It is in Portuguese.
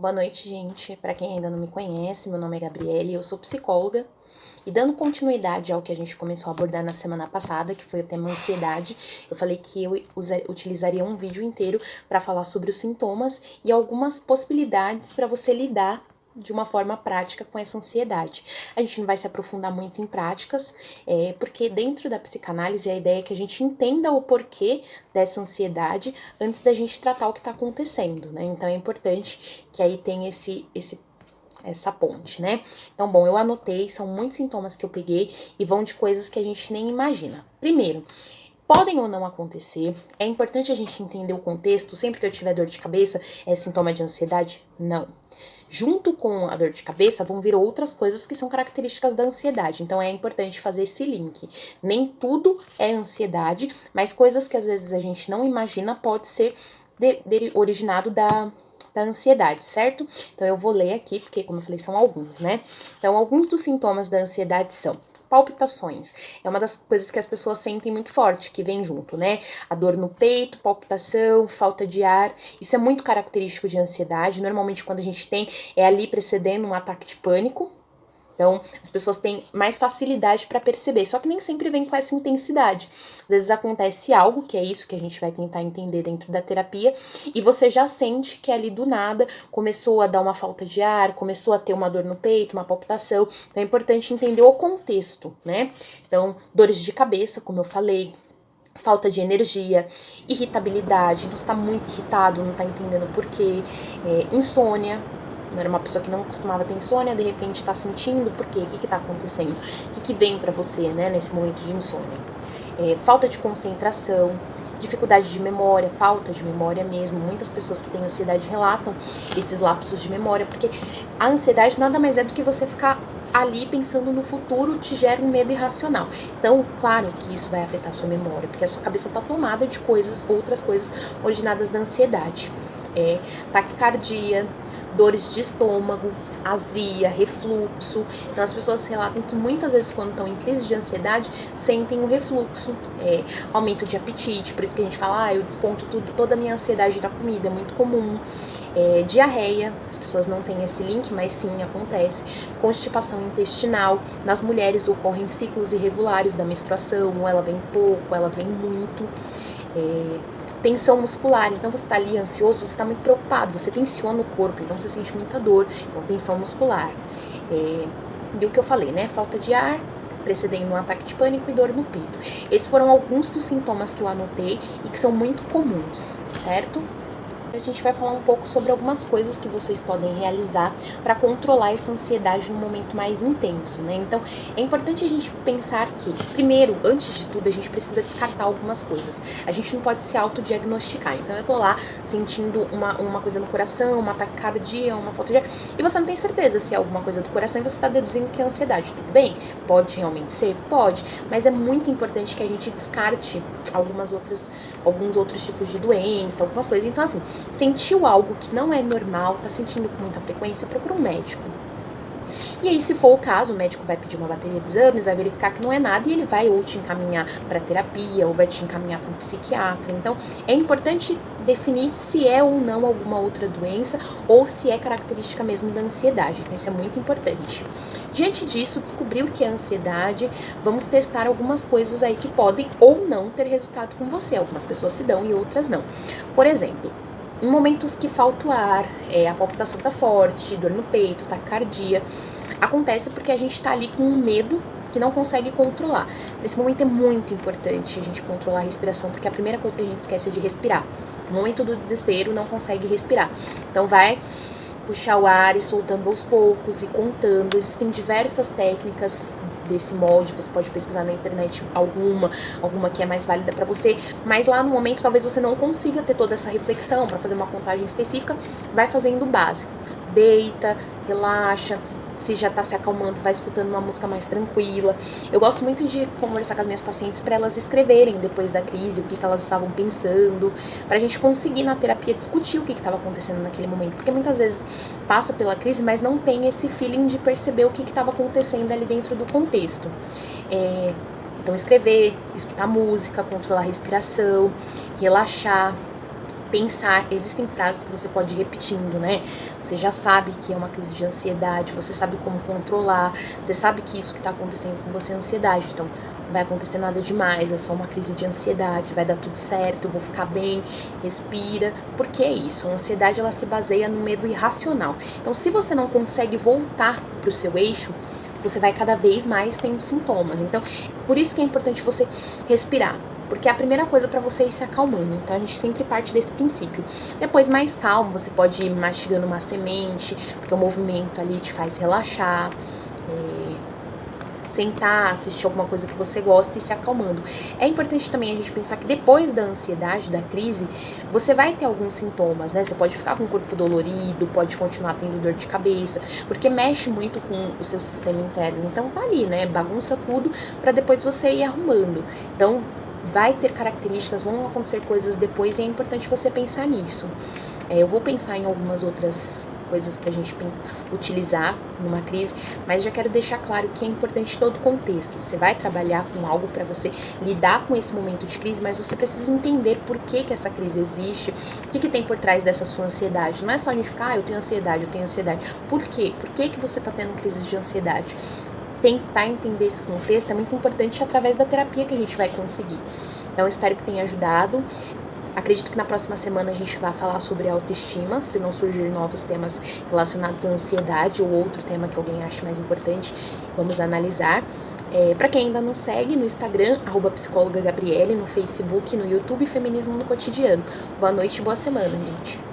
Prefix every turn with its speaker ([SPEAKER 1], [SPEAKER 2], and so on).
[SPEAKER 1] Boa noite, gente. Para quem ainda não me conhece, meu nome é Gabriele, eu sou psicóloga. E dando continuidade ao que a gente começou a abordar na semana passada, que foi o tema ansiedade, eu falei que eu utilizaria um vídeo inteiro para falar sobre os sintomas e algumas possibilidades para você lidar de uma forma prática com essa ansiedade. A gente não vai se aprofundar muito em práticas, porque dentro da psicanálise a ideia é que a gente entenda o porquê dessa ansiedade antes da gente tratar o que está acontecendo, né? Então é importante que aí tenha essa ponte, né? Então, bom, eu anotei, são muitos sintomas que eu peguei e vão de coisas que a gente nem imagina. Primeiro, podem ou não acontecer, é importante a gente entender o contexto. Sempre que eu tiver dor de cabeça, é sintoma de ansiedade? Não. Junto com a dor de cabeça vão vir outras coisas que são características da ansiedade, então é importante fazer esse link. Nem tudo é ansiedade, mas coisas que às vezes a gente não imagina pode ser originado da ansiedade, certo? Então eu vou ler aqui, porque como eu falei, são alguns, né? Então, alguns dos sintomas da ansiedade são palpitações. É uma das coisas que as pessoas sentem muito forte, que vem junto, né? A dor no peito, palpitação, falta de ar. Isso é muito característico de ansiedade. Normalmente, quando a gente tem, é ali precedendo um ataque de pânico. Então, as pessoas têm mais facilidade para perceber, só que nem sempre vem com essa intensidade. Às vezes acontece algo, que é isso que a gente vai tentar entender dentro da terapia, e você já sente que ali do nada começou a dar uma falta de ar, começou a ter uma dor no peito, uma palpitação. Então é importante entender o contexto, né? Então, dores de cabeça, como eu falei, falta de energia, irritabilidade, então você tá muito irritado, não tá entendendo por quê, insônia. Era uma pessoa que não costumava ter insônia, de repente tá sentindo, por quê? O que tá acontecendo? O que vem pra você, né, nesse momento de insônia? Falta de concentração, dificuldade de memória, falta de memória mesmo. Muitas pessoas que têm ansiedade relatam esses lapsos de memória, porque a ansiedade nada mais é do que você ficar ali pensando no futuro, te gera um medo irracional. Então, claro que isso vai afetar a sua memória, porque a sua cabeça tá tomada de outras coisas originadas da ansiedade. Taquicardia, dores de estômago, azia, refluxo. Então as pessoas relatam que muitas vezes quando estão em crise de ansiedade sentem um refluxo, aumento de apetite, por isso que a gente fala, eu desconto toda a minha ansiedade da comida, é muito comum. Diarreia, as pessoas não têm esse link, mas sim, acontece. Constipação intestinal, nas mulheres ocorrem ciclos irregulares da menstruação, ou ela vem pouco, ela vem muito. Tensão muscular, então você tá ali ansioso, você tá muito preocupado, você tensiona o corpo, então você sente muita dor, então tensão muscular. E o que eu falei, né, falta de ar, precedendo um ataque de pânico e dor no peito. Esses foram alguns dos sintomas que eu anotei e que são muito comuns, certo? A gente vai falar um pouco sobre algumas coisas que vocês podem realizar para controlar essa ansiedade no momento mais intenso, né? Então, é importante a gente pensar que, primeiro, antes de tudo, a gente precisa descartar algumas coisas. A gente não pode se autodiagnosticar. Então, eu tô lá sentindo uma coisa no coração, uma taquicardia, uma falta de ar, e você não tem certeza se é alguma coisa do coração e você tá deduzindo que é ansiedade. Tudo bem? Pode realmente ser? Pode. Mas é muito importante que a gente descarte alguns outros tipos de doença, algumas coisas. Então, assim, sentiu algo que não é normal, tá sentindo com muita frequência, procura um médico. E aí, se for o caso, o médico vai pedir uma bateria de exames, vai verificar que não é nada e ele vai ou te encaminhar para terapia ou vai te encaminhar para um psiquiatra. Então, é importante definir se é ou não alguma outra doença ou se é característica mesmo da ansiedade. Então, isso é muito importante. Diante disso, descobrir o que é ansiedade, vamos testar algumas coisas aí que podem ou não ter resultado com você. Algumas pessoas se dão e outras não. Por exemplo, em momentos que falta o ar, a palpitação tá forte, dor no peito, taquicardia, acontece porque a gente tá ali com um medo que não consegue controlar. Nesse momento é muito importante a gente controlar a respiração, porque a primeira coisa que a gente esquece é de respirar. No momento do desespero, não consegue respirar. Então vai puxar o ar e soltando aos poucos e contando. Existem diversas técnicas desse molde, você pode pesquisar na internet alguma que é mais válida para você, mas lá no momento talvez você não consiga ter toda essa reflexão para fazer uma contagem específica, vai fazendo o básico, deita, relaxa, se já tá se acalmando, vai escutando uma música mais tranquila. Eu gosto muito de conversar com as minhas pacientes para elas escreverem depois da crise, o que elas estavam pensando, pra gente conseguir na terapia discutir o que estava acontecendo naquele momento, porque muitas vezes passa pela crise, mas não tem esse feeling de perceber o que estava acontecendo ali dentro do contexto. Então escrever, escutar música, controlar a respiração, relaxar, pensar, existem frases que você pode ir repetindo, né? Você já sabe que é uma crise de ansiedade, você sabe como controlar, você sabe que isso que tá acontecendo com você é ansiedade, então não vai acontecer nada demais, é só uma crise de ansiedade, vai dar tudo certo, eu vou ficar bem, respira, porque é isso, a ansiedade ela se baseia no medo irracional. Então se você não consegue voltar pro seu eixo, você vai cada vez mais tendo sintomas. Então, por isso que é importante você respirar. Porque é a primeira coisa para você ir se acalmando. Então a gente sempre parte desse princípio. Depois, mais calmo, você pode ir mastigando uma semente, porque o movimento ali te faz relaxar. Sentar, assistir alguma coisa que você gosta e se acalmando. É importante também a gente pensar que depois da ansiedade, da crise, você vai ter alguns sintomas, né? Você pode ficar com o corpo dolorido, pode continuar tendo dor de cabeça, porque mexe muito com o seu sistema interno. Então tá ali, né? Bagunça tudo para depois você ir arrumando. Então vai ter características, vão acontecer coisas depois e é importante você pensar nisso. Eu vou pensar em algumas outras coisas pra gente utilizar numa crise, mas já quero deixar claro que é importante todo o contexto. Você vai trabalhar com algo para você lidar com esse momento de crise, mas você precisa entender por que essa crise existe, o que tem por trás dessa sua ansiedade. Não é só a gente ficar, eu tenho ansiedade. Por quê? Por que você tá tendo crise de ansiedade? Tentar entender esse contexto é muito importante através da terapia que a gente vai conseguir. Então, espero que tenha ajudado. Acredito que na próxima semana a gente vai falar sobre autoestima, se não surgir novos temas relacionados à ansiedade ou outro tema que alguém ache mais importante, vamos analisar. Para quem ainda não segue, no Instagram, @psicóloga Gabriele, no Facebook, no YouTube, Feminismo no Cotidiano. Boa noite e boa semana, gente.